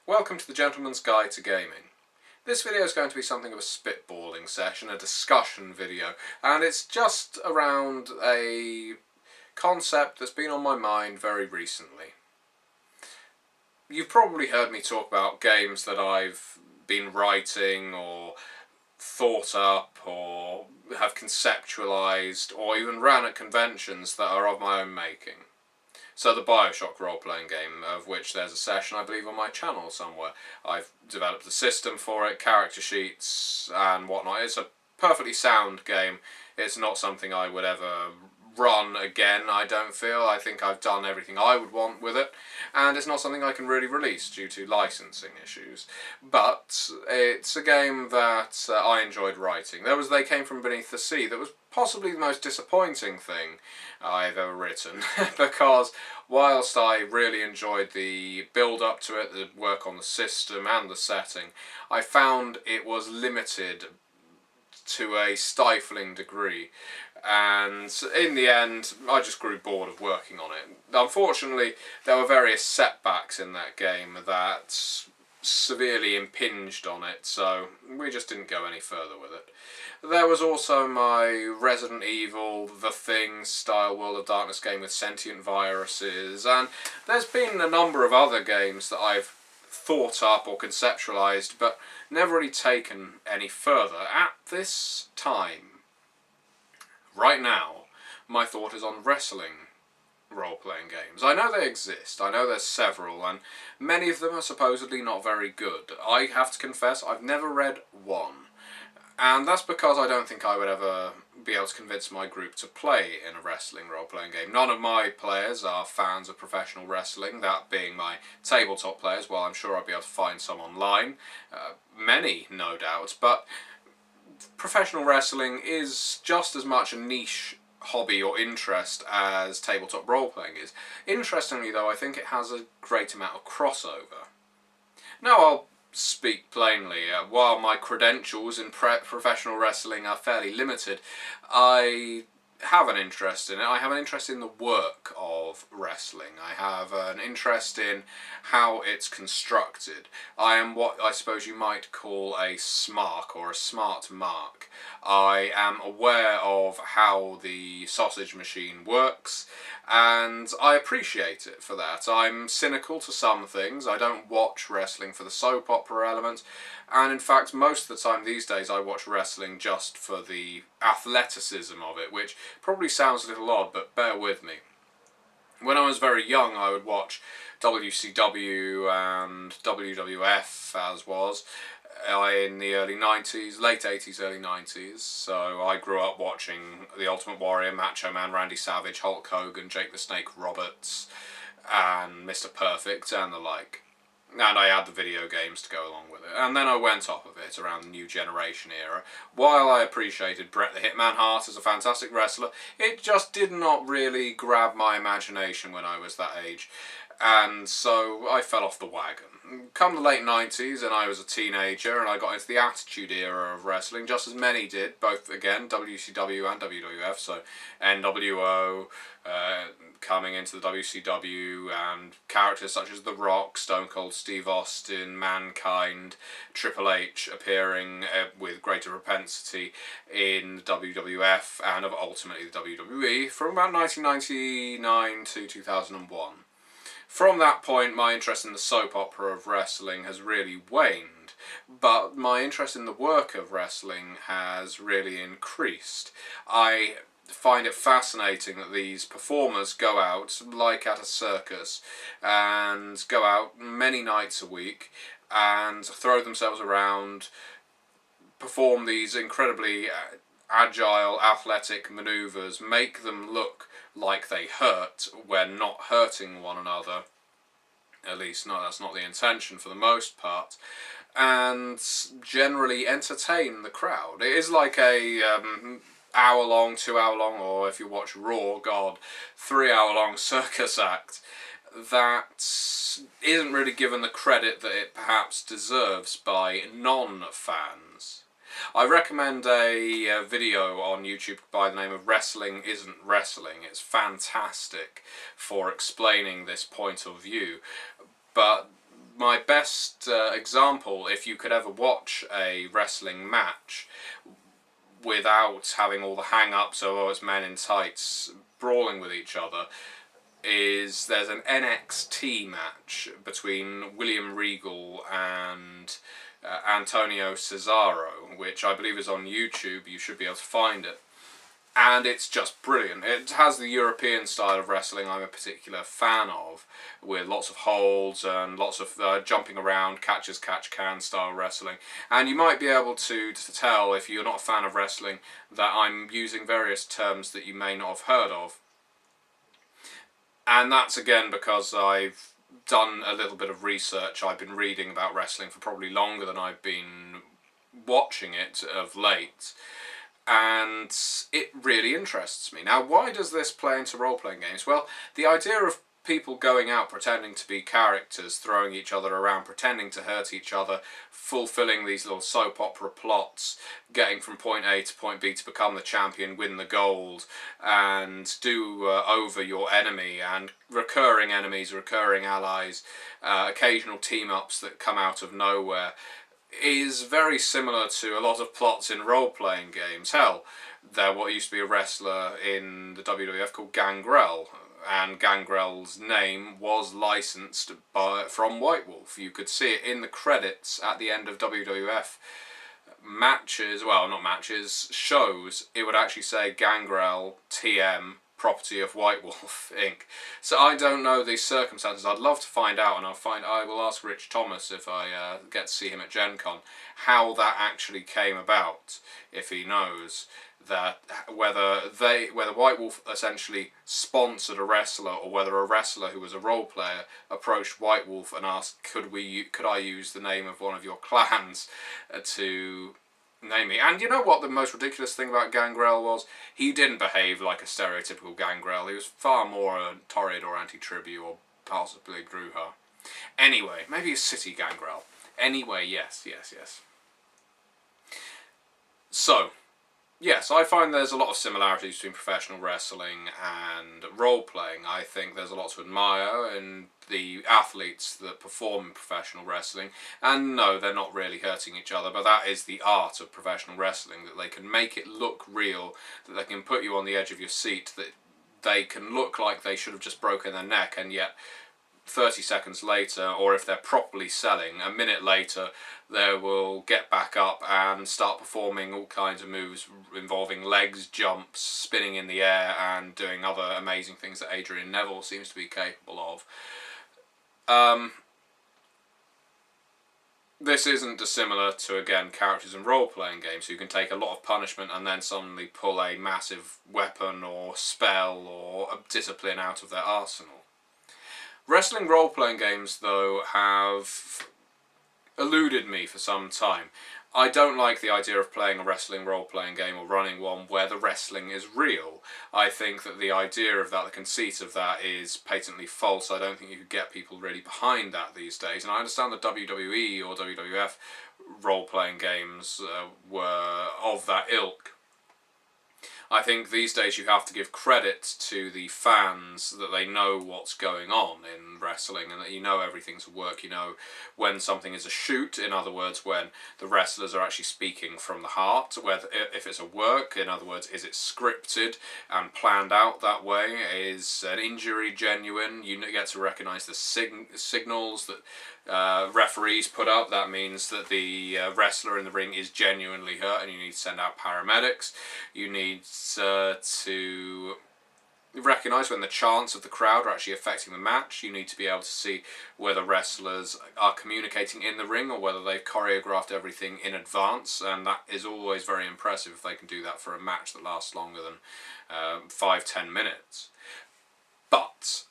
Welcome to the Gentleman's Guide to Gaming. This video is going to be something of a spitballing session, a discussion video, and it's just around a concept that's been on my mind very recently. You've probably heard me talk about games that I've been writing or thought up or have conceptualized or even ran at conventions that are of my own making. So the Bioshock role-playing game, of which there's a session I believe on my channel somewhere. I've developed a system for it, character sheets and whatnot. It's a perfectly sound game. It's not something I would ever run again, I don't feel. I think I've done everything I would want with it, and it's not something I can really release due to licensing issues. But it's a game that I enjoyed writing. They Came From Beneath the Sea that was possibly the most disappointing thing I've ever written, because whilst I really enjoyed the build-up to it, the work on the system and the setting, I found it was limited to a stifling degree, and in the end I just grew bored of working on it. Unfortunately, there were various setbacks in that game that severely impinged on it, so we just didn't go any further with it. There was also my Resident Evil, The Thing style World of Darkness game with sentient viruses, and there's been a number of other games that I've thought up or conceptualized but never really taken any further. At this time, right now, my thought is on wrestling role-playing games. I know they exist, I know there's several, and many of them are supposedly not very good. I have to confess, I've never read one. And that's because I don't think I would ever be able to convince my group to play in a wrestling role-playing game. None of my players are fans of professional wrestling, that being my tabletop players. Well, I'm sure I'll be able to find some online. Many, no doubt, but professional wrestling is just as much a niche hobby or interest as tabletop role-playing is. Interestingly, though, I think it has a great amount of crossover. Now, I'll speak plainly. While my credentials in professional wrestling are fairly limited, I have an interest in it. I have an interest in the work of wrestling. I have an interest in how it's constructed. I am what I suppose you might call a smark or a smart mark. I am aware of how the sausage machine works, and I appreciate it for that. I'm cynical to some things. I don't watch wrestling for the soap opera element, and in fact most of the time these days I watch wrestling just for the athleticism of it, which probably sounds a little odd, but bear with me. When I was very young I would watch WCW and WWF, as was, in the early 90s, late 80s, early 90s, so I grew up watching The Ultimate Warrior, Macho Man, Randy Savage, Hulk Hogan, Jake the Snake Roberts, and Mr. Perfect, and the like. And I had the video games to go along with it. And then I went off of it around the New Generation era. While I appreciated Bret the Hitman Hart as a fantastic wrestler, it just did not really grab my imagination when I was that age. And so I fell off the wagon. Come the late 90s and I was a teenager and I got into the Attitude Era of wrestling, just as many did, both, again, WCW and WWF, so NWO, coming into the WCW, and characters such as The Rock, Stone Cold Steve Austin, Mankind, Triple H appearing with greater propensity in the WWF and ultimately the WWE from about 1999 to 2001. From that point, my interest in the soap opera of wrestling has really waned, but my interest in the work of wrestling has really increased. I find it fascinating that these performers go out, like at a circus, and go out many nights a week and throw themselves around, perform these incredibly agile, athletic maneuvers, make them look like they hurt when not hurting one another. At least, no, that's not the intention for the most part. And generally entertain the crowd. It is like a hour-long, 2-hour-long, or if you watch Raw, God, 3-hour-long circus act that isn't really given the credit that it perhaps deserves by non-fans. I recommend a video on YouTube by the name of Wrestling Isn't Wrestling. It's fantastic for explaining this point of view. But my best example, if you could ever watch a wrestling match without having all the hang-ups of, oh, it's men in tights brawling with each other, is there's an NXT match between William Regal and Antonio Cesaro, which I believe is on YouTube. You should be able to find it. And it's just brilliant. It has the European style of wrestling I'm a particular fan of, with lots of holds and lots of jumping around, catch as catch can style wrestling. And you might be able to tell, if you're not a fan of wrestling, that I'm using various terms that you may not have heard of. And that's again because I've done a little bit of research. I've been reading about wrestling for probably longer than I've been watching it of late. And it really interests me. Now, why does this play into role-playing games? Well, the idea of people going out pretending to be characters, throwing each other around, pretending to hurt each other, fulfilling these little soap opera plots, getting from point A to point B to become the champion, win the gold, and do over your enemy, and recurring enemies, recurring allies, occasional team-ups that come out of nowhere, is very similar to a lot of plots in role-playing games. Hell, there used to be a wrestler in the WWF called Gangrel, and Gangrel's name was licensed from White Wolf. You could see it in the credits at the end of WWF matches, well, not matches, shows. It would actually say Gangrel TM, property of White Wolf Inc. So I don't know these circumstances. I'd love to find out, and I will ask Rich Thomas if I get to see him at Gen Con, how that actually came about, if he knows that, whether White Wolf essentially sponsored a wrestler, or whether a wrestler who was a role player approached White Wolf and asked, could I use the name of one of your clans to name me. And you know what the most ridiculous thing about Gangrel was? He didn't behave like a stereotypical Gangrel. He was far more a Toreador Anti-Tribu, or possibly Bruja. Anyway, maybe a City Gangrel. Anyway, yes. So, yes, I find there's a lot of similarities between professional wrestling and role-playing. I think there's a lot to admire in the athletes that perform in professional wrestling. And no, they're not really hurting each other, but that is the art of professional wrestling, that they can make it look real, that they can put you on the edge of your seat, that they can look like they should have just broken their neck, and yet 30 seconds later, or if they're properly selling, a minute later, they will get back up and start performing all kinds of moves involving legs, jumps, spinning in the air, and doing other amazing things that Adrian Neville seems to be capable of. This isn't dissimilar to, again, characters in role-playing games who can take a lot of punishment and then suddenly pull a massive weapon or spell or discipline out of their arsenal. Wrestling role-playing games, though, have eluded me for some time. I don't like the idea of playing a wrestling role-playing game or running one where the wrestling is real. I think that the idea of that, the conceit of that, is patently false. I don't think you could get people really behind that these days. And I understand that WWE or WWF role-playing games were of that ilk. I think these days you have to give credit to the fans, that they know what's going on in wrestling and that you know everything's a work. You know when something is a shoot, in other words, when the wrestlers are actually speaking from the heart. Whether if it's a work, in other words, is it scripted and planned out that way? Is an injury genuine? You get to recognise the signals that referees put up. That means that the wrestler in the ring is genuinely hurt, and you need to send out paramedics. You need to recognise when the chants of the crowd are actually affecting the match. You need to be able to see whether wrestlers are communicating in the ring or whether they've choreographed everything in advance, and that is always very impressive if they can do that for a match that lasts longer than 5-10 minutes. But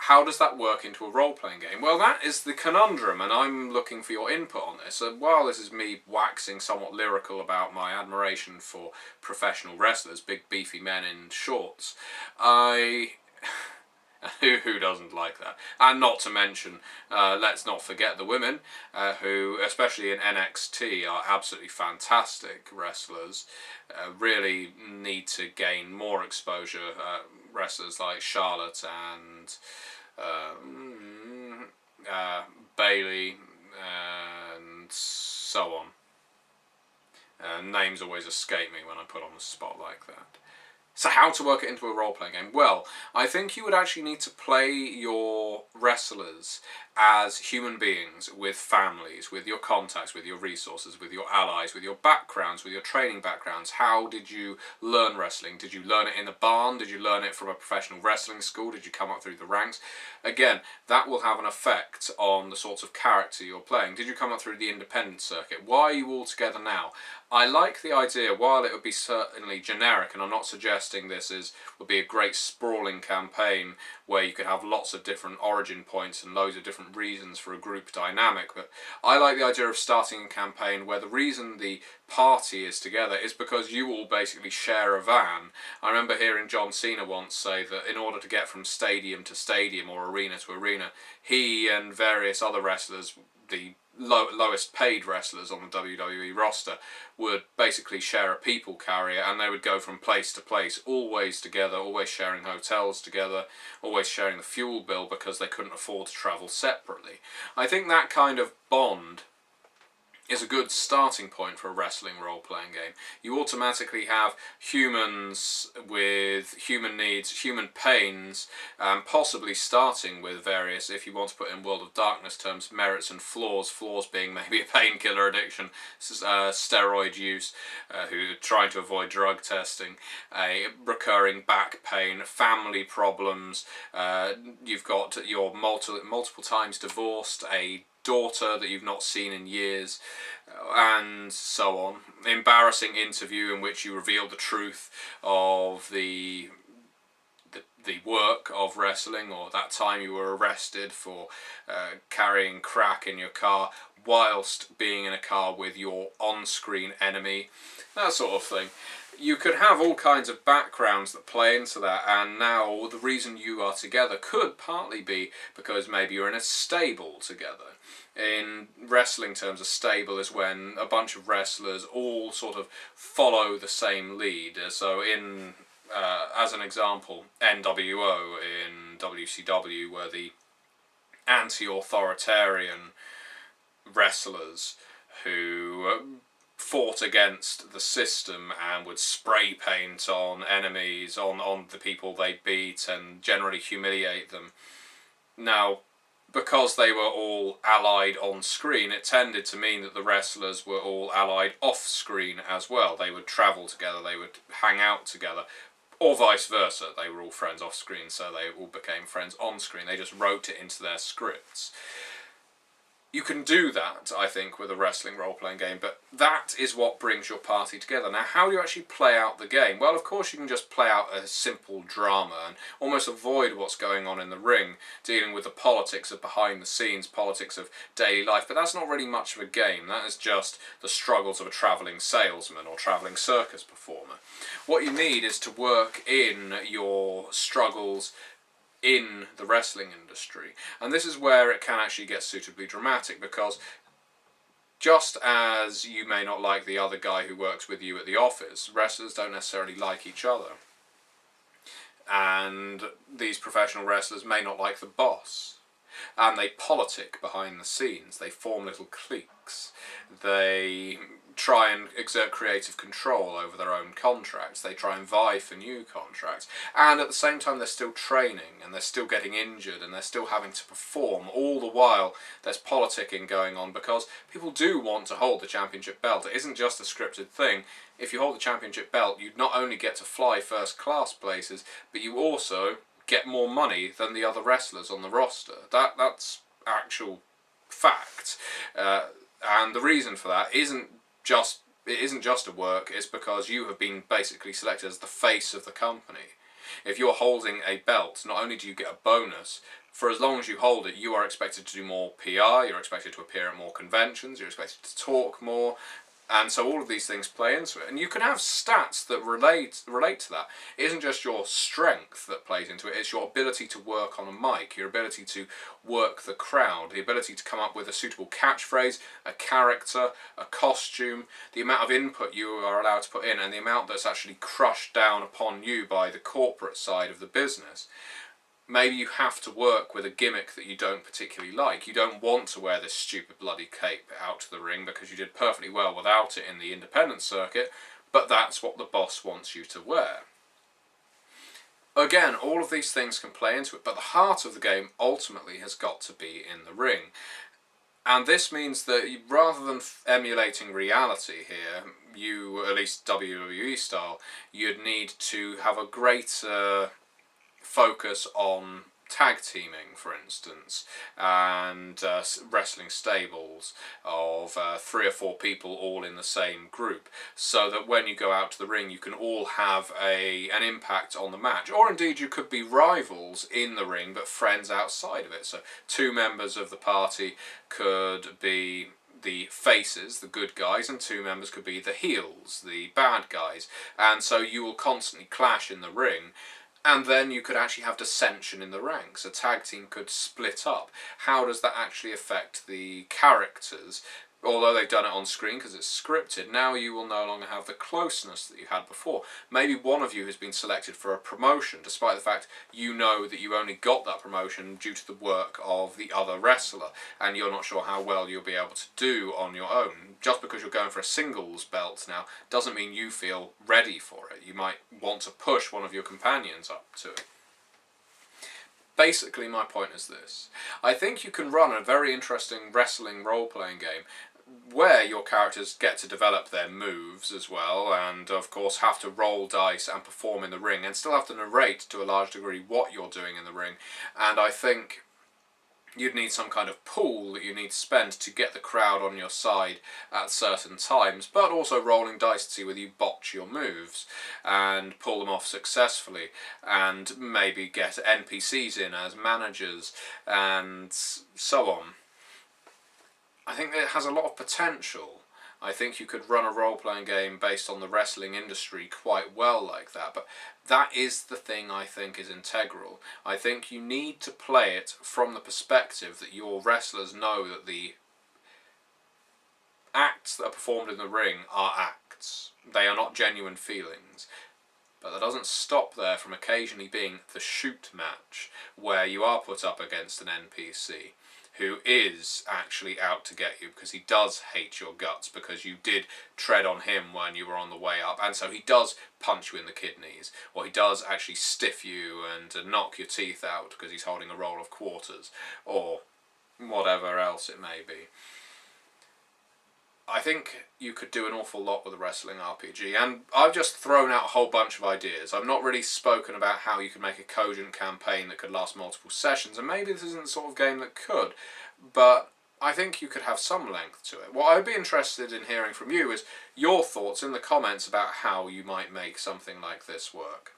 how does that work into a role-playing game? Well, that is the conundrum, and I'm looking for your input on this. While this is me waxing somewhat lyrical about my admiration for professional wrestlers, big beefy men in shorts, who doesn't like that? And not to mention, let's not forget the women, who, especially in NXT, are absolutely fantastic wrestlers, really need to gain more exposure. Wrestlers like Charlotte and Bailey, and so on. Names always escape me when I put on the spot like that. So how to work it into a role-playing game? Well, I think you would actually need to play your wrestlers as human beings with families, with your contacts, with your resources, with your allies, with your backgrounds, with your training backgrounds. How did you learn wrestling? Did you learn it in a barn? Did you learn it from a professional wrestling school? Did you come up through the ranks? Again, that will have an effect on the sorts of character you're playing. Did you come up through the independent circuit? Why are you all together now? I like the idea, while it would be certainly generic, and I'm not suggesting this would be a great sprawling campaign where you could have lots of different origin points and loads of different reasons for a group dynamic, but I like the idea of starting a campaign where the reason the party is together is because you all basically share a van. I remember hearing John Cena once say that in order to get from stadium to stadium or arena to arena, he and various other wrestlers, the lowest paid wrestlers on the WWE roster, would basically share a people carrier, and they would go from place to place, always together, always sharing hotels together, always sharing the fuel bill because they couldn't afford to travel separately. I think that kind of bond is a good starting point for a wrestling role-playing game. You automatically have humans with human needs, human pains, possibly starting with various, if you want to put in World of Darkness terms, merits and flaws, flaws being maybe a painkiller addiction, steroid use, who are trying to avoid drug testing, a recurring back pain, family problems, you've got your multiple times divorced, a daughter that you've not seen in years, and so on. Embarrassing interview in which you reveal the truth of the work of wrestling, or that time you were arrested for carrying crack in your car whilst being in a car with your on-screen enemy, that sort of thing. You could have all kinds of backgrounds that play into that, and now the reason you are together could partly be because maybe you're in a stable together. In wrestling terms, a stable is when a bunch of wrestlers all sort of follow the same lead. So in, as an example, NWO in WCW were the anti-authoritarian wrestlers who fought against the system and would spray paint on enemies, on the people they beat, and generally humiliate them. Now, because they were all allied on screen, it tended to mean that the wrestlers were all allied off screen as well. They would travel together, they would hang out together, or vice versa. They were all friends off screen, so they all became friends on screen. They just wrote it into their scripts. You can do that, I think, with a wrestling role-playing game, but that is what brings your party together. Now, how do you actually play out the game? Well, of course, you can just play out a simple drama and almost avoid what's going on in the ring, dealing with the politics of behind the scenes, politics of daily life, but that's not really much of a game. That is just the struggles of a travelling salesman or travelling circus performer. What you need is to work in your struggles in the wrestling industry, and this is where it can actually get suitably dramatic, because just as you may not like the other guy who works with you at the office, wrestlers don't necessarily like each other, and these professional wrestlers may not like the boss, and they politic behind the scenes. They form little cliques, they try and exert creative control over their own contracts, they try and vie for new contracts, and at the same time they're still training, and they're still getting injured, and they're still having to perform. All the while there's politicking going on, because people do want to hold the championship belt. It isn't just a scripted thing. If you hold the championship belt, you not only get to fly first class places, but you also get more money than the other wrestlers on the roster. That's actual fact. And the reason for that isn't just a work, it's because you have been basically selected as the face of the company. If you're holding a belt, not only do you get a bonus, for as long as you hold it, you are expected to do more PR, you're expected to appear at more conventions, you're expected to talk more, and so all of these things play into it. And you can have stats that relate to that. It isn't just your strength that plays into it, it's your ability to work on a mic, your ability to work the crowd, the ability to come up with a suitable catchphrase, a character, a costume, the amount of input you are allowed to put in, and the amount that's actually crushed down upon you by the corporate side of the business. Maybe you have to work with a gimmick that you don't particularly like. You don't want to wear this stupid bloody cape out to the ring because you did perfectly well without it in the independent circuit, but that's what the boss wants you to wear. Again, all of these things can play into it, but the heart of the game ultimately has got to be in the ring. And this means that rather than emulating reality here, you, at least WWE style, you'd need to have a greater focus on tag teaming, for instance, and wrestling stables of 3 or 4 people all in the same group, so that when you go out to the ring you can all have an impact on the match. Or indeed you could be rivals in the ring but friends outside of it, so 2 members of the party could be the faces, the good guys, and 2 members could be the heels, the bad guys, and so you will constantly clash in the ring. And then you could actually have dissension in the ranks. A tag team could split up. How does that actually affect the characters? Although they've done it on screen because it's scripted, now you will no longer have the closeness that you had before. Maybe one of you has been selected for a promotion, despite the fact you know that you only got that promotion due to the work of the other wrestler, and you're not sure how well you'll be able to do on your own. Just because you're going for a singles belt now doesn't mean you feel ready for it. You might want to push one of your companions up to it. Basically, my point is this. I think you can run a very interesting wrestling role-playing game where your characters get to develop their moves as well, and of course have to roll dice and perform in the ring, and still have to narrate to a large degree what you're doing in the ring. And I think you'd need some kind of pool that you need to spend to get the crowd on your side at certain times, but also rolling dice to see whether you botch your moves and pull them off successfully, and maybe get NPCs in as managers and so on. I think it has a lot of potential. I think you could run a role-playing game based on the wrestling industry quite well like that, but that is the thing I think is integral. I think you need to play it from the perspective that your wrestlers know that the acts that are performed in the ring are acts. They are not genuine feelings. But that doesn't stop there from occasionally being the shoot match, where you are put up against an NPC who is actually out to get you because he does hate your guts because you did tread on him when you were on the way up, and so he does punch you in the kidneys, or he does actually stiff you and knock your teeth out because he's holding a roll of quarters, or whatever else it may be. I think you could do an awful lot with a wrestling RPG, and I've just thrown out a whole bunch of ideas. I've not really spoken about how you could make a cogent campaign that could last multiple sessions, and maybe this isn't the sort of game that could, but I think you could have some length to it. What I'd be interested in hearing from you is your thoughts in the comments about how you might make something like this work.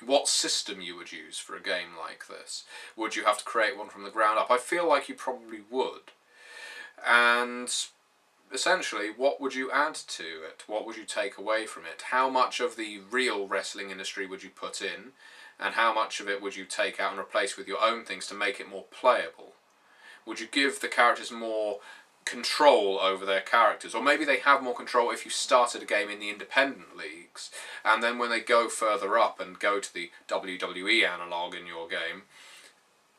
What system you would use for a game like this. Would you have to create one from the ground up? I feel like you probably would. And essentially, what would you add to it? What would you take away from it? How much of the real wrestling industry would you put in? And how much of it would you take out and replace with your own things to make it more playable? Would you give the characters more control over their characters? Or maybe they have more control if you started a game in the independent leagues, and then when they go further up and go to the WWE analogue in your game,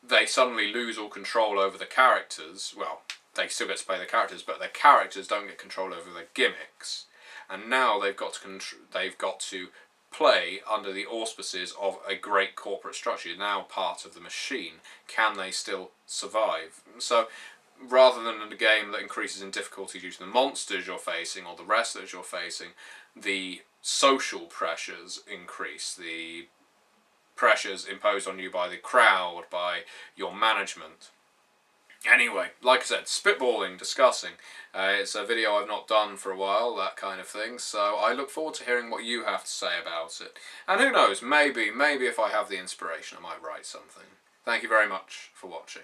they suddenly lose all control over the characters. Well, they still get to play the characters, but their characters don't get control over their gimmicks. And now they've got to play under the auspices of a great corporate structure. You're now part of the machine. Can they still survive? So, rather than a game that increases in difficulty due to the monsters you're facing or the wrestlers you're facing, the social pressures increase. The pressures imposed on you by the crowd, by your management. Anyway, like I said, spitballing, discussing. It's a video I've not done for a while, that kind of thing, so I look forward to hearing what you have to say about it. And who knows, maybe if I have the inspiration I might write something. Thank you very much for watching.